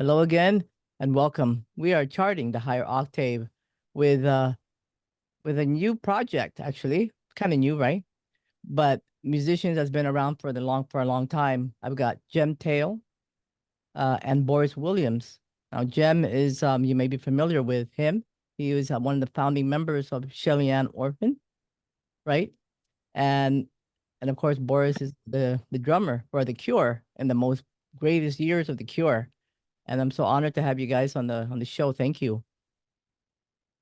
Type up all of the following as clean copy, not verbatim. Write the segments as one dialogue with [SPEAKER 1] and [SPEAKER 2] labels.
[SPEAKER 1] Hello again and welcome. We are charting the higher octave with a new project, actually. Kind of new, right? But musicians has been around for a long time. I've got Jemaur Tayle and Boris Williams. Now Jem is you may be familiar with him. He was one of the founding members of Shelleyan Orphan, right? And of course Boris is the drummer for The Cure in the most greatest years of The Cure. And I'm so honored to have you guys on the show. Thank you.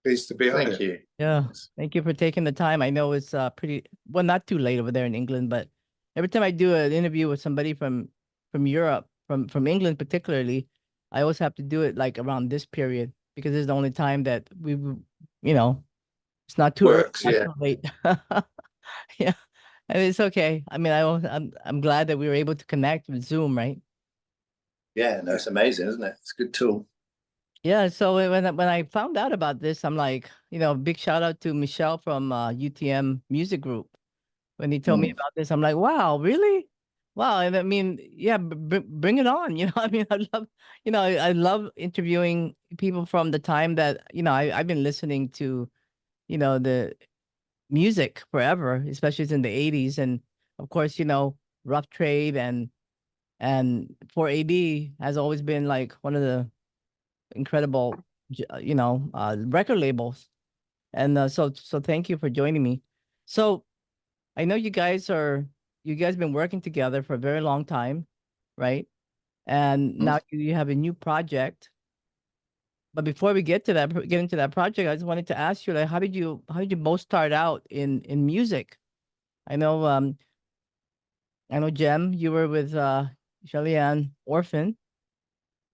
[SPEAKER 2] Pleased to be on.
[SPEAKER 3] Thank you.
[SPEAKER 1] Yeah, thank you for taking the time. I know it's pretty well, not too late over there in England, but every time I do an interview with somebody from Europe, from England particularly, I always have to do it like around this period because it's the only time that it's not too
[SPEAKER 3] Works,
[SPEAKER 1] early,
[SPEAKER 3] yeah.
[SPEAKER 1] not too late. Yeah, and it's okay. I mean, I'm glad that we were able to connect with Zoom, right?
[SPEAKER 3] Yeah, no, it's amazing, isn't it? It's a good tool.
[SPEAKER 1] Yeah, so when I found out about this, I'm like, big shout out to Michelle from UTM Music Group. When he told me about this, I'm like, wow, really? Wow, and I mean, yeah, bring it on. I mean, I love, I love interviewing people from the time that I've been listening to, the music forever, especially in the '80s, and of course, Rough Trade and 4AD has always been like one of the incredible record labels. And so thank you for joining me. So I know you guys been working together for a very long time, right? And now you have a new project. But before we get into that project, I just wanted to ask you, like, how did you both start out in music? I know Jem, you were with Shelleyan Orphan.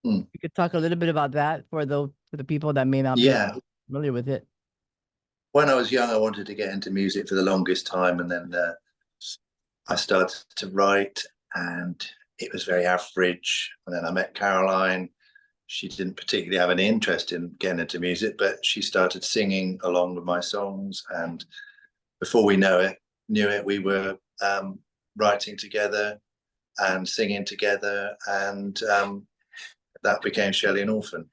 [SPEAKER 1] You could talk a little bit about that for the people that may not be familiar with it.
[SPEAKER 3] When I was young, I wanted to get into music for the longest time, and then I started to write, and it was very average. And then I met Caroline. She didn't particularly have any interest in getting into music, but she started singing along with my songs, and before we knew it, we were writing together and singing together, and that became Shelleyan Orphan.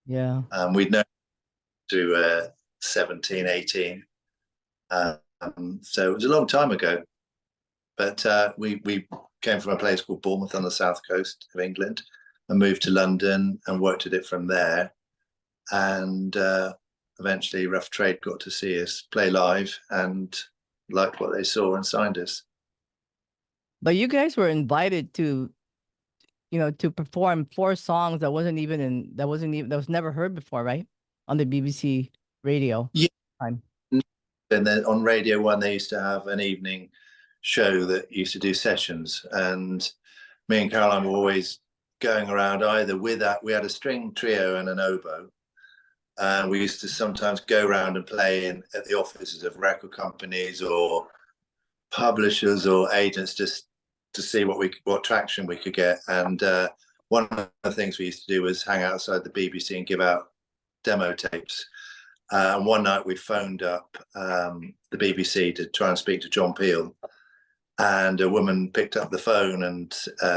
[SPEAKER 1] Yeah.
[SPEAKER 3] We'd known to 17, 18. So it was a long time ago. But we came from a place called Bournemouth on the south coast of England and moved to London and worked at it from there. And eventually Rough Trade got to see us play live and liked what they saw and signed us.
[SPEAKER 1] But you guys were invited to perform 4 songs that was never heard before, right? On the BBC radio.
[SPEAKER 3] Yeah.
[SPEAKER 1] Time.
[SPEAKER 3] And then on Radio 1, they used to have an evening show that used to do sessions. And me and Caroline were always going around either with that. We had a string trio and an oboe. We used to sometimes go around and play at the offices of record companies or publishers or agents just to see what traction we could get. And one of the things we used to do was hang outside the BBC and give out demo tapes. And one night we phoned up the BBC to try and speak to John Peel, and a woman picked up the phone and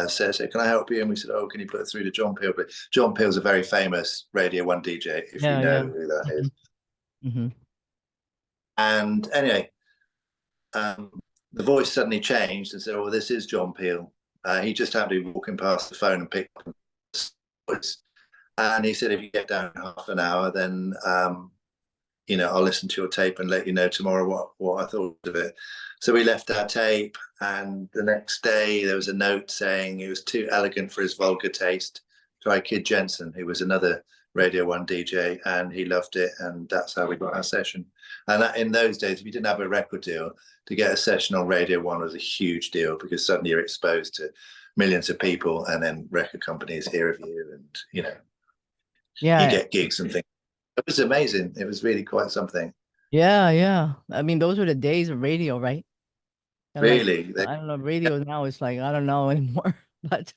[SPEAKER 3] said, "Can I help you?" And we said, "Oh, can you put it through to John Peel?" But John Peel's a very famous Radio 1 DJ, if you know who that is.
[SPEAKER 1] Mm-hmm.
[SPEAKER 3] And anyway, the voice suddenly changed and said, "Oh, this is John Peel." He just happened to be walking past the phone and picked up the voice. And he said, "If you get down in half an hour, then I'll listen to your tape and let you know tomorrow what I thought of it." So we left our tape, and the next day there was a note saying it was too elegant for his vulgar taste. Try Kid Jensen, who was another Radio 1 DJ, and he loved it, and that's how we got our session. And in those days, if you didn't have a record deal, to get a session on Radio 1 was a huge deal, because suddenly you're exposed to millions of people, and then record companies hear of you, and you get gigs and things. It was amazing. It was really quite something.
[SPEAKER 1] Yeah. I mean, those were the days of radio, right?
[SPEAKER 3] Really?
[SPEAKER 1] I don't know. Radio now is like, I don't know anymore. But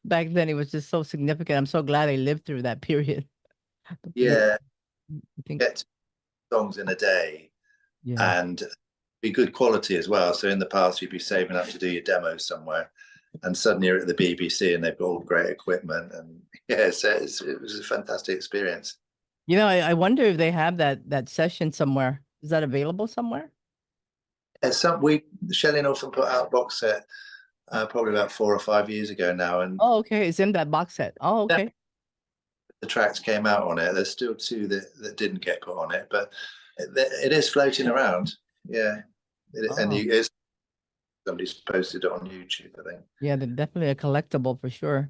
[SPEAKER 1] back then it was just so significant. I'm so glad I lived through that period.
[SPEAKER 3] Yeah.
[SPEAKER 1] I think
[SPEAKER 3] get songs in a day and be good quality as well. So in the past, you'd be saving up to do your demos somewhere. and suddenly you're at the BBC and they've got all great equipment, and yeah, so it was a fantastic experience.
[SPEAKER 1] You know, I wonder if they have that session somewhere. Is that available somewhere?
[SPEAKER 3] Yeah, Shelleyan Orphan put out a box set probably about 4 or 5 years ago now, and
[SPEAKER 1] Oh, okay, it's in that box set. Oh, okay.
[SPEAKER 3] the tracks came out on it. There's still 2 that didn't get put on it, but it is floating around. Yeah, and somebody's posted it on YouTube, I think.
[SPEAKER 1] Yeah, they're definitely a collectible for sure.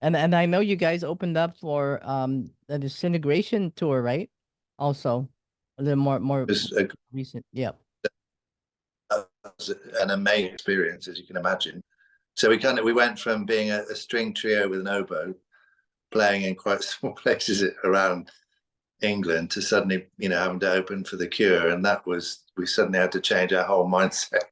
[SPEAKER 1] And I know you guys opened up for the Disintegration Tour, right? Also, a little more recent. Yeah.
[SPEAKER 3] An amazing experience, as you can imagine. So we went from being a string trio with an oboe, playing in quite small places around England, to suddenly, having to open for The Cure, and we suddenly had to change our whole mindset.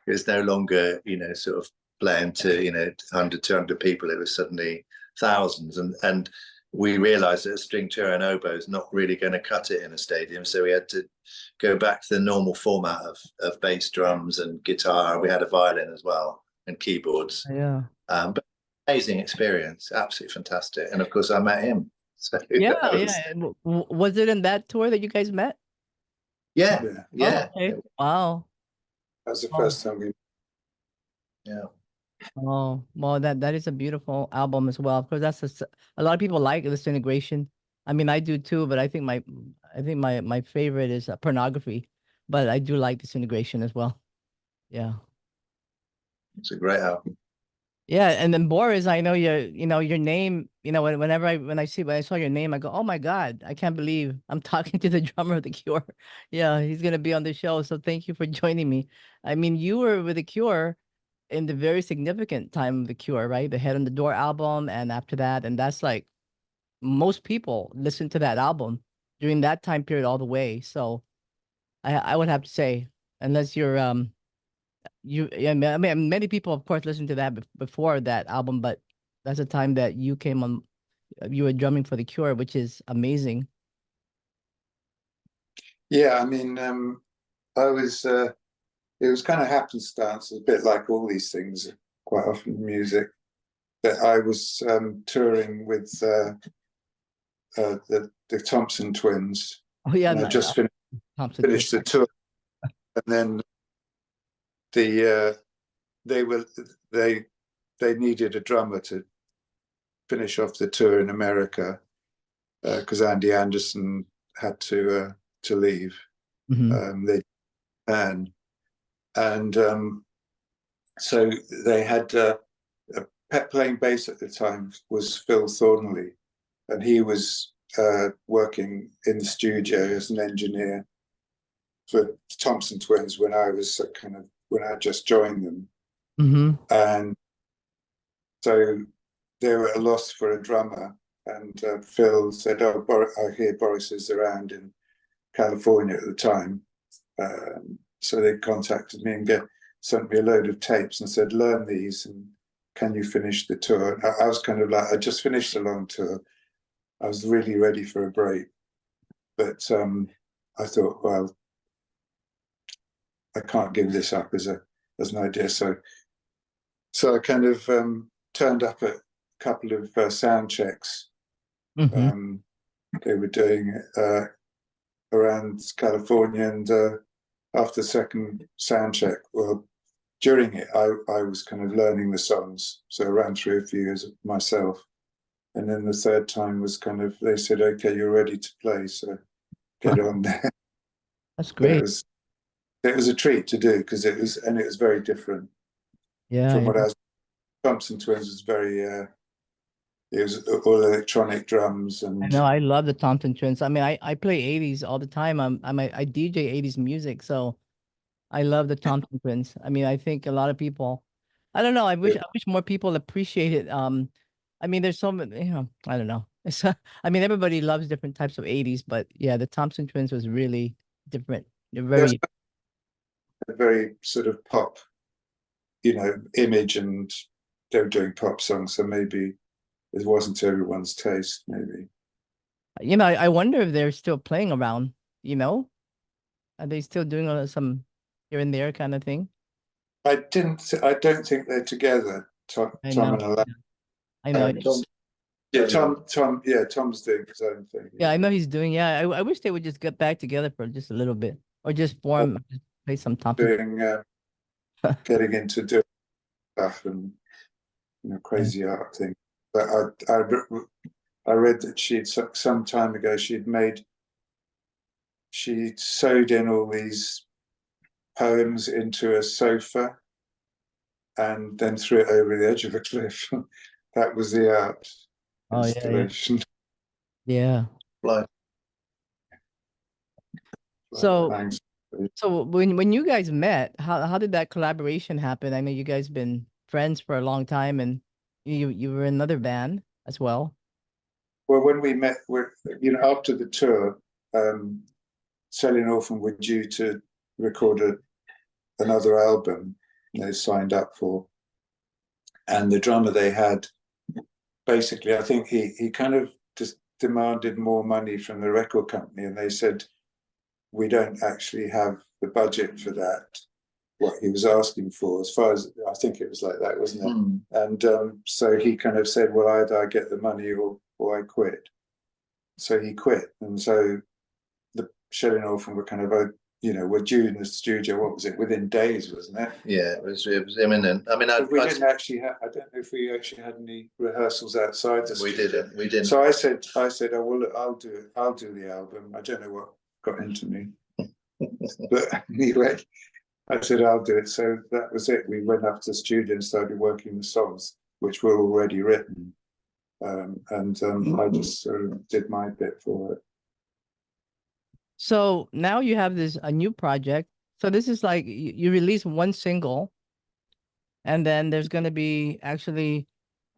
[SPEAKER 3] It was no longer, sort of playing to 100, 200 people. It was suddenly thousands, and we realized that a string trio and oboe is not really going to cut it in a stadium, so we had to go back to the normal format of bass, drums, and guitar. We had a violin as well, and keyboards.
[SPEAKER 1] Yeah.
[SPEAKER 3] But amazing experience, absolutely fantastic. And of course, I met him. So
[SPEAKER 1] yeah. And was it in that tour that you guys met?
[SPEAKER 3] Yeah.
[SPEAKER 1] Oh, okay. Wow.
[SPEAKER 2] That was the first time we.
[SPEAKER 3] Yeah.
[SPEAKER 1] Oh, well, that is a beautiful album as well. Of course, that's a lot of people like Disintegration. I mean, I do too, but I think my favorite is Pornography, but I do like Disintegration as well. Yeah.
[SPEAKER 3] It's a great album.
[SPEAKER 1] Yeah, and then Boris, I know your name, when I saw your name, I go, oh my God, I can't believe I'm talking to the drummer of The Cure. Yeah, he's gonna be on the show. So thank you for joining me. I mean, you were with The Cure in the very significant time of The Cure, right? The Head on the Door album, and after that, and that's like most people listen to that album during that time period all the way. So I would have to say, unless you're I mean, many people, of course, listened to that before that album, but that's the time that you came on. You were drumming for The Cure, which is amazing.
[SPEAKER 2] Yeah, I mean, I was. It was kind of happenstance, a bit like all these things, quite often in music, that I was touring with the Thompson twins.
[SPEAKER 1] Oh yeah,
[SPEAKER 2] and I just finished the tour, and then they needed a drummer to finish off the tour in America because Andy Anderson had to leave.
[SPEAKER 1] Mm-hmm.
[SPEAKER 2] And so they had playing bass at the time was Phil Thornley, and he was working in the studio as an engineer for Thompson Twins when I was when I just joined them.
[SPEAKER 1] Mm-hmm.
[SPEAKER 2] And so they were at a loss for a drummer, and Phil said, "Oh, I hear Boris is around in California at the time." So they contacted me and sent me a load of tapes and said, learn these and can you finish the tour? And I was kind of like, I just finished a long tour. I was really ready for a break. But I thought, well, I can't give this up as an idea. So I kind of turned up at a couple of sound checks.
[SPEAKER 1] Mm-hmm.
[SPEAKER 2] They were doing around California, and after the second sound check, well, during it, I was kind of learning the songs, so I ran through a few as myself, and then the third time was kind of, they said, "Okay, you're ready to play, so get on there."
[SPEAKER 1] That's great.
[SPEAKER 2] It was a treat to do because it was very different.
[SPEAKER 1] Yeah.
[SPEAKER 2] From what I was. Thompson Twins was very. It was all electronic drums, and
[SPEAKER 1] I know, I love the Thompson Twins. I mean, I play 80s all the time. I DJ 80s music, so I love the Thompson Twins. I mean, I think a lot of people, I don't know, I wish more people appreciate it. I mean, there's so many, I don't know. It's I mean, everybody loves different types of 80s, but yeah, the Thompson Twins was really different. They're
[SPEAKER 2] very sort of pop, image, and they were doing pop songs, so maybe it wasn't to everyone's taste, maybe.
[SPEAKER 1] I wonder if they're still playing around, Are they still doing some here and there kind of thing?
[SPEAKER 2] I don't think they're together, Tom
[SPEAKER 1] I know.
[SPEAKER 2] and Alain.
[SPEAKER 1] I know.
[SPEAKER 2] Tom's doing his own thing.
[SPEAKER 1] Yeah, I know he's doing. Yeah, I wish they would just get back together for just a little bit, or just form, just play some Thompson.
[SPEAKER 2] Doing, getting into doing stuff and crazy art thing. But I read that she'd some time ago she'd sewed in all these poems into a sofa and then threw it over the edge of a cliff. That was the art installation.
[SPEAKER 1] Yeah.
[SPEAKER 3] Like,
[SPEAKER 1] So,
[SPEAKER 2] thanks.
[SPEAKER 1] so when you guys met, how did that collaboration happen? I know you guys been friends for a long time, and you were in another band as well.
[SPEAKER 2] Well, when we met, after the tour, Shelleyan Orphan were due to record another album they signed up for, and the drummer they had, basically, I think he kind of just demanded more money from the record company, and they said, we don't actually have the budget for that, what he was asking for, as far as, I think it was like that, wasn't it? And so he kind of said, well, either I get the money or I quit. So he quit. And so the Shelleyan Orphan were kind of, were due in the studio, what was it, within days, wasn't it?
[SPEAKER 3] Yeah, it was imminent. I mean,
[SPEAKER 2] we didn't actually have, I don't know if we actually had any rehearsals outside the studio.
[SPEAKER 3] We didn't.
[SPEAKER 2] So I said, oh, well, look, I'll do the album. I don't know what got into me. But anyway, I said, I'll do it. So that was it. We went up to the studio and started working the songs, which were already written. I just sort of did my bit for it.
[SPEAKER 1] So now you have a new project. So this is like you release one single, and then there's going to be actually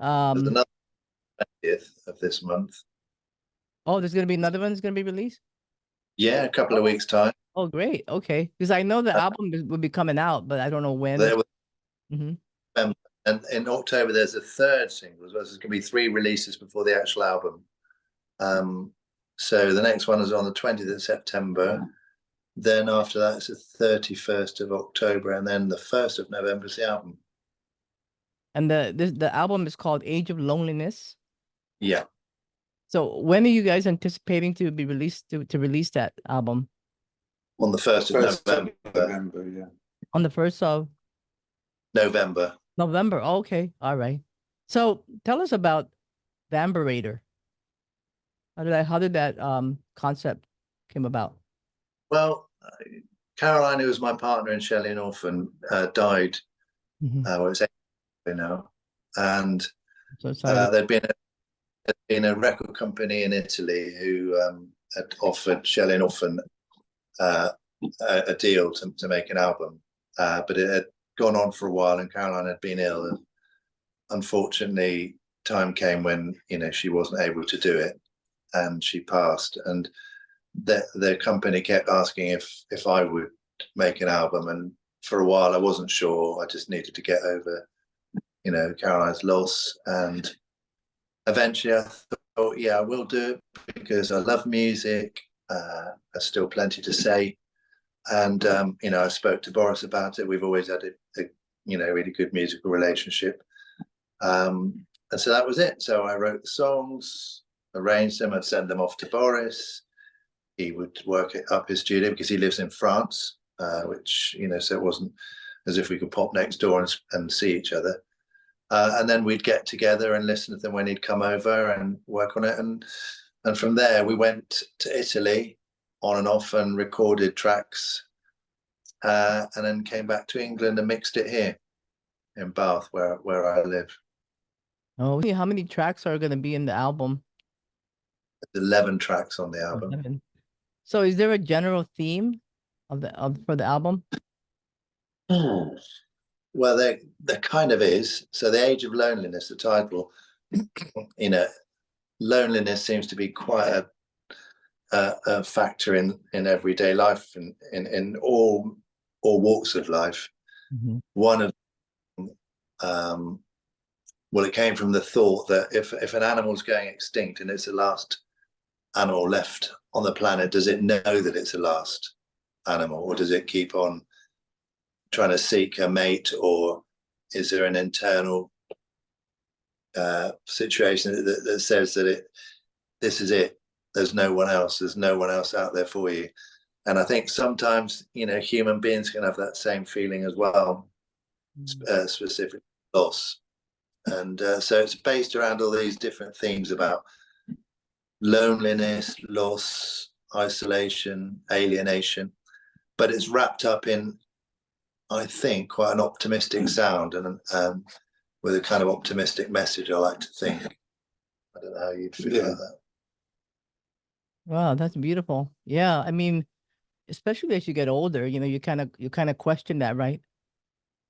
[SPEAKER 3] there's another 20th of this month.
[SPEAKER 1] Oh, there's going to be another one that's going to be released?
[SPEAKER 3] Yeah, a couple of weeks' time.
[SPEAKER 1] Oh, great. Okay. Because I know the album will be coming out, but I don't know when.
[SPEAKER 3] And in October, there's a third single as well. So there's going to be 3 releases before the actual album. So the next one is on the 20th of September. Then after that, it's the 31st of October. And then the 1st of November is the album.
[SPEAKER 1] And the album is called Age of Loneliness.
[SPEAKER 3] Yeah.
[SPEAKER 1] So when are you guys anticipating to be released, to release that album?
[SPEAKER 3] On the 1st of November.
[SPEAKER 2] Yeah.
[SPEAKER 1] On the 1st of
[SPEAKER 3] November.
[SPEAKER 1] November. Oh, okay. All right. So tell us about Vamberator. How did that concept came about?
[SPEAKER 3] Well, Caroline, who was my partner in Shelleyan Orphan, died. Well, it's 8 years ago now, and there'd been a record company in Italy who had offered Shelleyan Orphan a deal to make an album, but it had gone on for a while, and Caroline had been ill, and unfortunately, time came when she wasn't able to do it, and she passed. And the company kept asking if I would make an album, and for a while I wasn't sure. I just needed to get over, Caroline's loss, and eventually I thought, yeah, I will do it because I love music. There's still plenty to say. And, I spoke to Boris about it. We've always had a really good musical relationship. And so that was it. So I wrote the songs, arranged them, I'd send them off to Boris. He would work it up his studio because he lives in France, which, so it wasn't as if we could pop next door and see each other. And then we'd get together and listen to them when he'd come over and work on it. And from there, we went to Italy on and off and recorded tracks, and then came back to England and mixed it here in Bath, where I live.
[SPEAKER 1] Oh, how many tracks are going to be in the album?
[SPEAKER 3] 11 tracks on the album.
[SPEAKER 1] 11. So is there a general theme for the album?
[SPEAKER 3] Well, there kind of is. So the Age of Loneliness, the title, loneliness seems to be quite a factor in everyday life, in all walks of life. One of well, it came from the thought that if an animal's going extinct and it's the last animal left on the planet, does it know that it's the last animal, or does it keep on trying to seek a mate, or is there an internal situation that says that this is it. There's no one else. There's no one else out there for you. And I think sometimes, you know, human beings can have that same feeling as well, specific loss. And so it's based around all these different themes about loneliness, loss, isolation, alienation, but it's wrapped up in, I think, quite an optimistic sound and with a kind of optimistic message, I like to think. I don't know how you'd feel about that.
[SPEAKER 1] Wow, that's beautiful. Yeah, I mean, especially as you get older, you know, you kind of question that, right?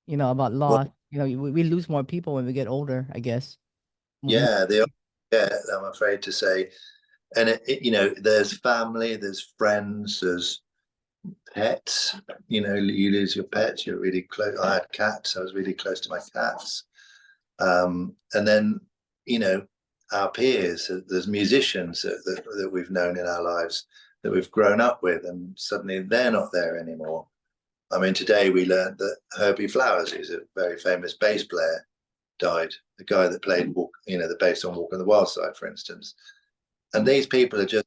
[SPEAKER 1] You know, about loss. You know, we lose more people when we get older, I guess.
[SPEAKER 3] Yeah, I'm afraid to say. And you know, there's family, there's friends, there's pets. You know, you lose your pets, you're really close. I had cats, I was really close to my cats. And then, you know, our peers, there's musicians that we've known in our lives, that we've grown up with, and suddenly they're not there anymore. I mean, today we learned that Herbie Flowers, who's a very famous bass player, died. The guy that played, you know, the bass on Walk on the Wild Side, for instance. And these people are just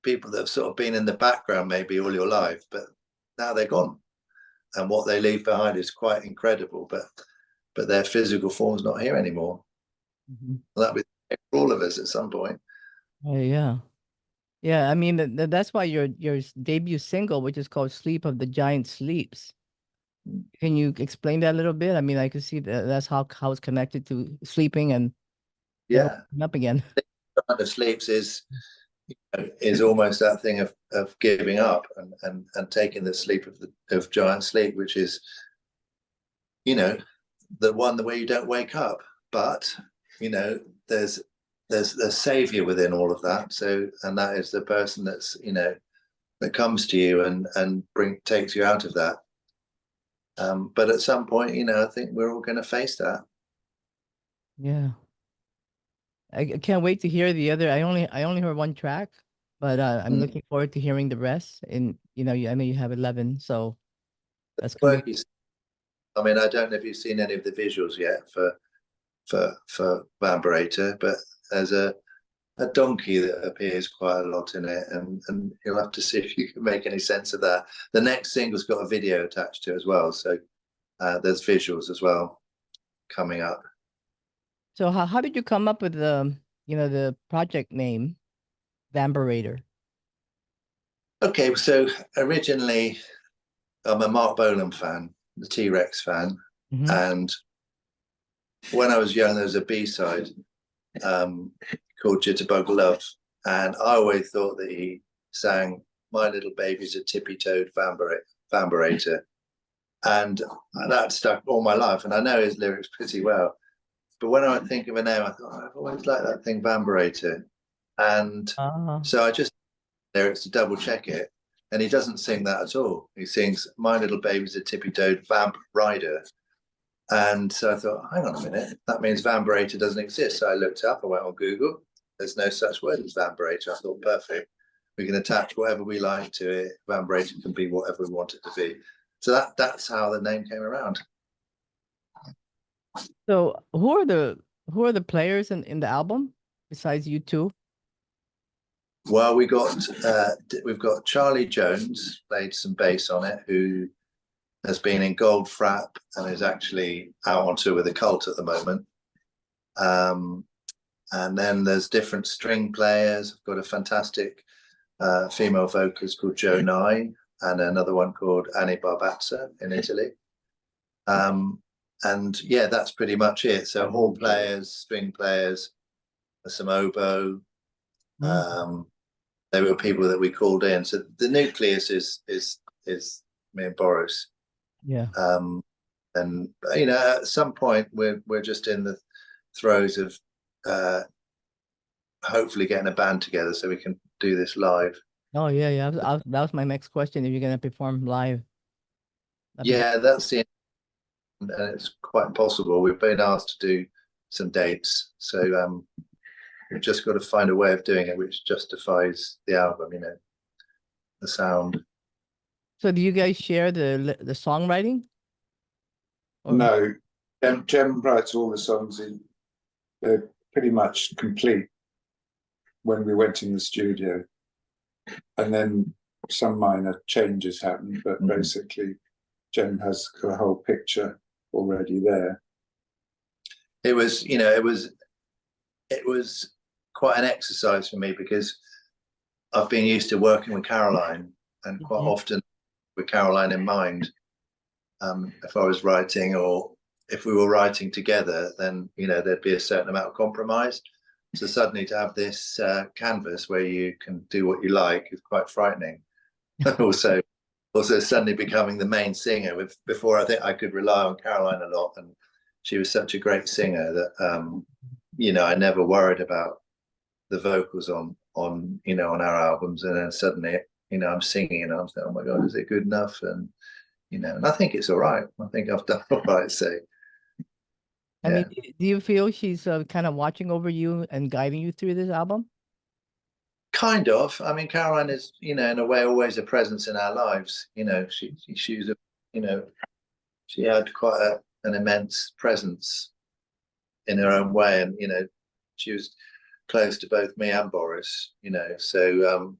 [SPEAKER 3] people that have sort of been in the background maybe all your life, but now they're gone. And what they leave behind is quite incredible, but their physical form's not here anymore. That'll be for all of us at some point.
[SPEAKER 1] Oh yeah. Yeah, I mean, that's why your debut single, which is called Sleep of the Giant Sleeps. Can you explain that a little bit? I mean, I can see that's how it's connected to sleeping and up again.
[SPEAKER 3] The sleeps is almost that thing of giving up and taking the sleep of giant sleep, which is, you know, the one where you don't wake up, but you know, there's a savior within all of that. So, and that is the person that's, you know, that comes to you and takes you out of that. But at some point, you know, I think we're all going to face that.
[SPEAKER 1] Yeah. I can't wait to hear the other. I only heard one track, but I'm looking forward to hearing the rest. And you know, I know you have 11, so that's gonna be.
[SPEAKER 3] I mean, I don't know if you've seen any of the visuals yet for Vamberator, but there's a donkey that appears quite a lot in it, and you'll have to see if you can make any sense of that. The next single's got a video attached to it as well, so there's visuals as well coming up.
[SPEAKER 1] So how did you come up with the project name Vamberator?
[SPEAKER 3] Okay, so originally I'm a Mark Bolan fan, the T-Rex fan, and when I was young there was a B-side called Jitterbug Love, and I always thought that he sang My Little Baby's a Tippy-Toed Vamberator, and that stuck all my life, and I know his lyrics pretty well. But when I would think of a name, I thought, I've always liked that thing, Vamberator. And so I just lyrics to double check it. And he doesn't sing that at all. He sings, My Little Baby's a Tippy-Toed Vamp Rider. And so I thought, hang on a minute, that means Vamberator doesn't exist. So I looked up, I went on Google. There's no such word as Vamberator. I thought, perfect. We can attach whatever we like to it. Vamberator can be whatever we want it to be. So that's how the name came around.
[SPEAKER 1] So who are the players in the album besides you two?
[SPEAKER 3] Well, we've got Charlie Jones, played some bass on it, who has been in Gold Frap and is actually out on tour with a Cult at the moment. And then there's different string players. I've got a fantastic female vocalist called Jo Nye, and another one called Annie Barbazza in Italy. And yeah, that's pretty much it. So horn players, string players, some oboe. They were people that we called in. So the nucleus is me and Boris.
[SPEAKER 1] Yeah.
[SPEAKER 3] And you know, at some point we're just in the throes of hopefully getting a band together so we can do this live.
[SPEAKER 1] Oh yeah. That was my next question. If you're gonna perform live.
[SPEAKER 3] Yeah, that's the. And it's quite possible. We've been asked to do some dates, so we've just got to find a way of doing it which justifies the album, you know, the sound.
[SPEAKER 1] So do you guys share the songwriting?
[SPEAKER 2] No, Jem writes all the songs. they're pretty much complete when we went in the studio, and then some minor changes happened, but basically Jen has a whole picture already there.
[SPEAKER 3] It was, you know, it was quite an exercise for me, because I've been used to working with Caroline, and quite often with Caroline in mind. If I was writing, or if we were writing together, then, you know, there'd be a certain amount of compromise. So suddenly to have this canvas where you can do what you like is quite frightening. also suddenly becoming the main singer. Before, I think I could rely on Caroline a lot, and she was such a great singer that you know, I never worried about the vocals on you know, on our albums. And then suddenly, you know, I'm singing and I'm saying, oh my God, is it good enough? And you know, and I think it's all right. I think I've done all right. So
[SPEAKER 1] I mean, do you feel she's kind of watching over you and guiding you through this album?
[SPEAKER 3] Kind of. I mean, Caroline is, you know, in a way, always a presence in our lives. You know, she's a, you know, she had quite an immense presence in her own way, and you know, she was close to both me and Boris. You know, so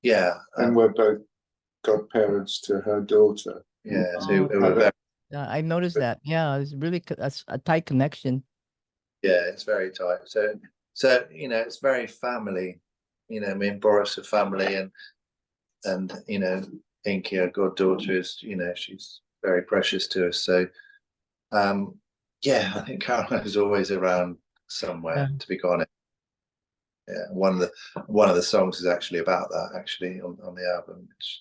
[SPEAKER 3] yeah.
[SPEAKER 2] And we're both godparents to her daughter.
[SPEAKER 3] Yeah, so it was very,
[SPEAKER 1] I noticed that. Yeah, it's really a tight connection.
[SPEAKER 3] yeah, it's very tight. So you know, it's very family. You know, me and Boris are family, and you know, Inky, our goddaughter, is, you know, she's very precious to us. So yeah, I think Caroline is always around somewhere, to be honest. Yeah, one of the songs is actually about that, actually, on the album, which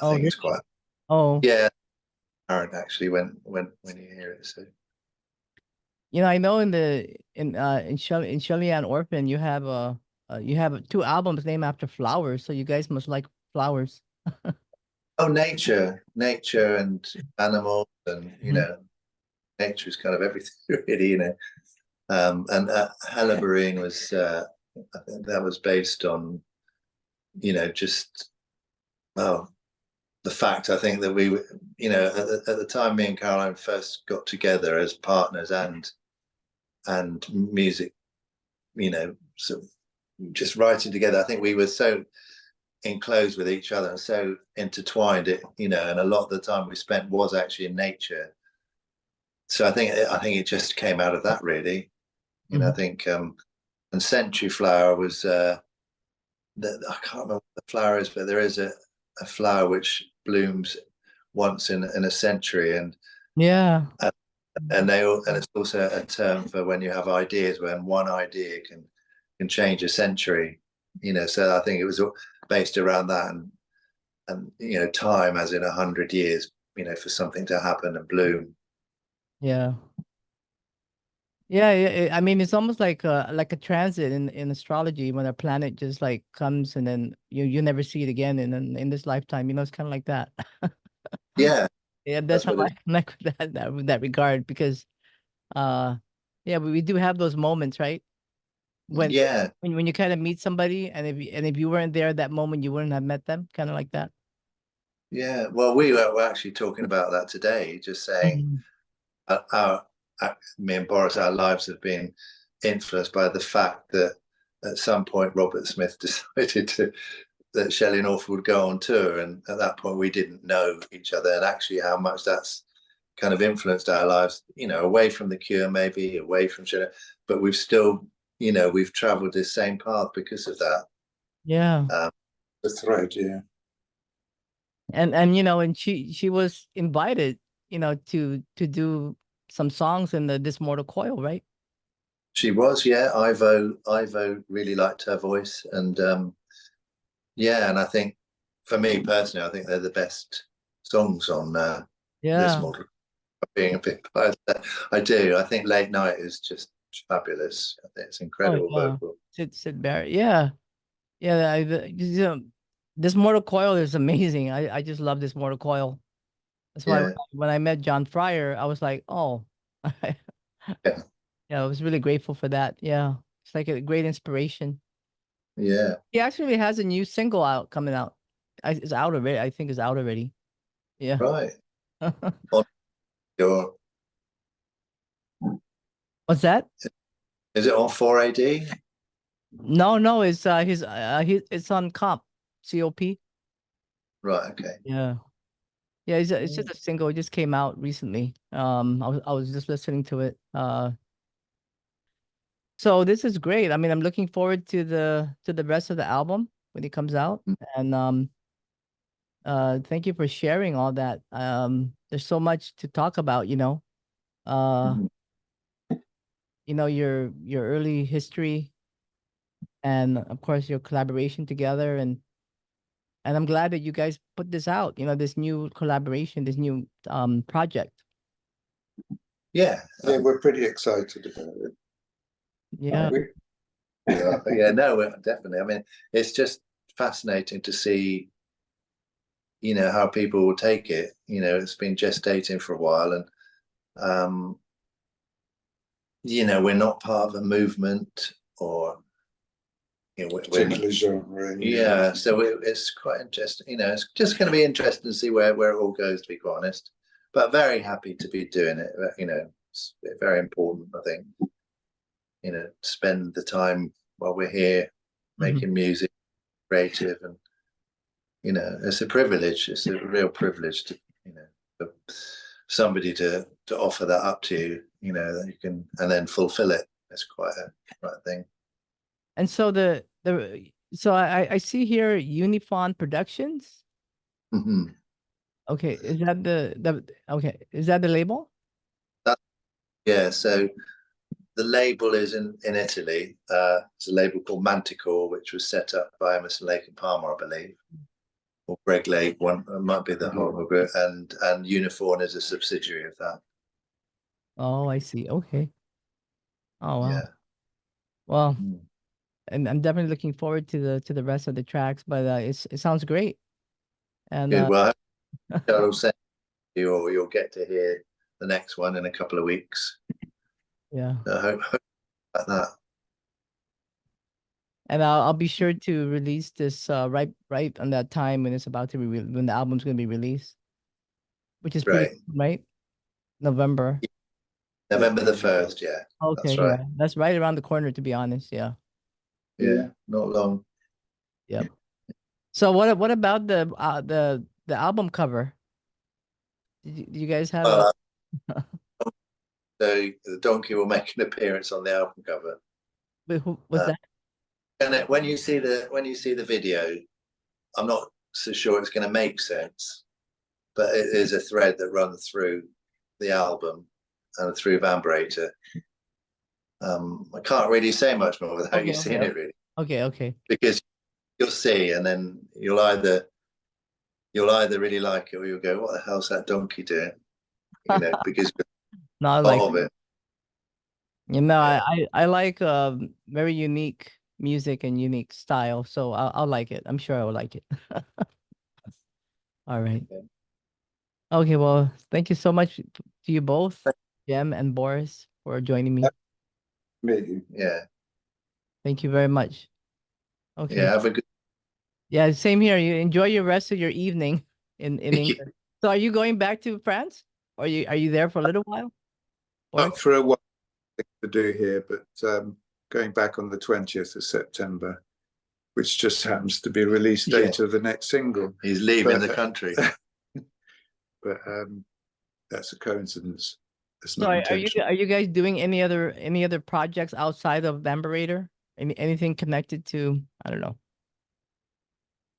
[SPEAKER 3] I think is quite yeah, apparent actually when you hear it. So
[SPEAKER 1] you know, I know in Shelleyan Orphan you have 2 albums named after flowers, so you guys must like flowers.
[SPEAKER 3] oh, nature and animals, and you know, nature is kind of everything really, you know. And Helleberine was I think that was based on, you know, just the fact, I think, that we, you know, at the time me and Caroline first got together as partners and music, you know, sort of just writing together, I think we were so enclosed with each other and so intertwined, it, you know, and a lot of the time we spent was actually in nature. So I think it just came out of that, really. You know, I think and Century Flower was I can't remember what the flower is, but there is a flower which blooms once in a century, and and it's also a term for when you have ideas, when one idea can change a century, you know. So I think it was based around that, and you know, time as in 100 years, you know, for something to happen and bloom.
[SPEAKER 1] Yeah. I mean, it's almost like a transit in astrology, when a planet just like comes and then you never see it again in this lifetime. You know, it's kind of like that.
[SPEAKER 3] Yeah.
[SPEAKER 1] Yeah, that's how I connect with that regard, because yeah, we do have those moments, right? When you kind of meet somebody, and if you weren't there at that moment, you wouldn't have met them, kind of like that.
[SPEAKER 3] Yeah, well, we were actually talking about that today, just saying me and Boris, our lives have been influenced by the fact that at some point Robert Smith decided that Shelleyan Orphan would go on tour, and at that point we didn't know each other, and actually how much that's kind of influenced our lives, you know, away from the Cure, maybe away from Shelleyan, but we've still, you know, we've traveled this same path because of that.
[SPEAKER 1] Yeah,
[SPEAKER 2] that's right. Yeah,
[SPEAKER 1] and you know, and she was invited, you know, to do some songs in the This Mortal Coil, right?
[SPEAKER 3] She was, yeah. Ivo really liked her voice, and yeah, and I think for me personally, I think they're the best songs on This Mortal. Being a bit biased, I do. I think Late Night is just fabulous. I think it's incredible vocal.
[SPEAKER 1] Sid Barrett, yeah. This Mortal Coil is amazing. I just love This Mortal Coil. That's why when I met John Fryer, I was like, oh, yeah, I was really grateful for that. Yeah, it's like a great inspiration.
[SPEAKER 3] Yeah,
[SPEAKER 1] he actually has a new single coming out. It's out already. I think it's out already. Yeah,
[SPEAKER 3] right. On your
[SPEAKER 1] What's that?
[SPEAKER 3] Is it on 4AD?
[SPEAKER 1] No, it's it's on COP.
[SPEAKER 3] Right. Okay.
[SPEAKER 1] Yeah. Yeah, it's just a single. It just came out recently. I was just listening to it. So this is great. I mean, I'm looking forward to the rest of the album when it comes out. And thank you for sharing all that. There's so much to talk about, you know. You know, your early history and of course your collaboration together, and I'm glad that you guys put this out, you know, this new collaboration, this new project.
[SPEAKER 3] Yeah.
[SPEAKER 2] Yeah, we're pretty excited about it.
[SPEAKER 1] Yeah.
[SPEAKER 3] Yeah, no, definitely. I mean, it's just fascinating to see, you know, how people will take it. You know, it's been gestating for a while, and you know, we're not part of a movement or, you know,
[SPEAKER 2] Particular genre.
[SPEAKER 3] yeah. So it's quite interesting. You know, it's just going to be interesting to see where it all goes, to be quite honest. But very happy to be doing it. You know, it's very important, I think. You know, spend the time while we're here making music, creative, and you know, it's a privilege. It's a real privilege to, you know, for somebody to offer that up to you. You know, that you can and then fulfill it. It's quite a right thing.
[SPEAKER 1] And so so I see here Unifaun Productions. Okay, is that is that the label?
[SPEAKER 3] Yeah. So the label is in Italy. It's a label called Manticore, which was set up by Emerson, Lake and Palmer, I believe, or Greg Lake. One might be the whole group, and Unifaun is a subsidiary of that.
[SPEAKER 1] Oh, I see. Okay. Oh wow.
[SPEAKER 3] Yeah.
[SPEAKER 1] Well, and I'm definitely looking forward to the rest of the tracks, but it sounds great. And
[SPEAKER 3] good. Well, I'll send you, or you'll get to hear the next one in a couple of weeks.
[SPEAKER 1] Yeah.
[SPEAKER 3] I hope about that.
[SPEAKER 1] And I'll be sure to release this right on that time when it's about to be when the album's going to be released, which is pretty right. November
[SPEAKER 3] the 1st. Yeah.
[SPEAKER 1] Okay.
[SPEAKER 3] That's right.
[SPEAKER 1] Yeah. That's right around the corner, to be honest. Yeah.
[SPEAKER 3] Yeah. Not long.
[SPEAKER 1] Yep. So what about the album cover? Did you guys have
[SPEAKER 3] the donkey will make an appearance on the album cover.
[SPEAKER 1] Wait, who was that?
[SPEAKER 3] And when you see the video, I'm not so sure it's going to make sense, but it is a thread that runs through the album and through Vamberator. I can't really say much more without you seeing it, really.
[SPEAKER 1] Okay.
[SPEAKER 3] Because you'll see, and then you'll either really like it, or you'll go, "What the hell's that donkey doing?" You know, because
[SPEAKER 1] not like
[SPEAKER 3] of it.
[SPEAKER 1] You know, I like very unique music and unique style, so I'll like it. I'm sure I will like it. All right. Okay, well, thank you so much to you both, Jem and Boris, for joining me.
[SPEAKER 3] Yeah.
[SPEAKER 1] Thank you very much. Okay.
[SPEAKER 3] Yeah, have a good.
[SPEAKER 1] Yeah, same here. You enjoy your rest of your evening in England. So are you going back to France? Or are you there for a little while?
[SPEAKER 2] Not for a while to do here, but going back on the 20th of September, which just happens to be release date of the next single.
[SPEAKER 3] He's leaving the country.
[SPEAKER 2] But that's a coincidence. It's
[SPEAKER 1] So
[SPEAKER 2] not
[SPEAKER 1] are you guys doing any other projects outside of Vamberator? Anything connected to, I don't know.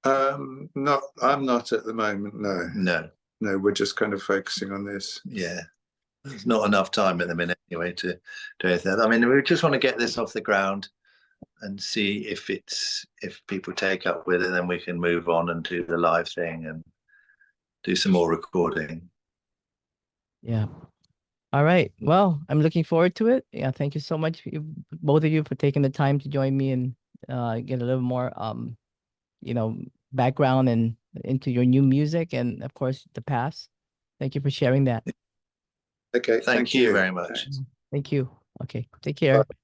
[SPEAKER 2] I'm not at the moment, no. No, we're just kind of focusing on this.
[SPEAKER 3] Yeah. There's not enough time at the minute anyway to do anything. I mean, we just want to get this off the ground and see if people take up with it, then we can move on and do the live thing and do some more recording.
[SPEAKER 1] Yeah. All right. Well, I'm looking forward to it. Yeah. Thank you so much, both of you, for taking the time to join me and get a little more, background and into your new music and, of course, the past. Thank you for sharing that.
[SPEAKER 2] Okay.
[SPEAKER 3] Thank you very much.
[SPEAKER 1] Thank you. Okay. Take care.
[SPEAKER 2] Bye.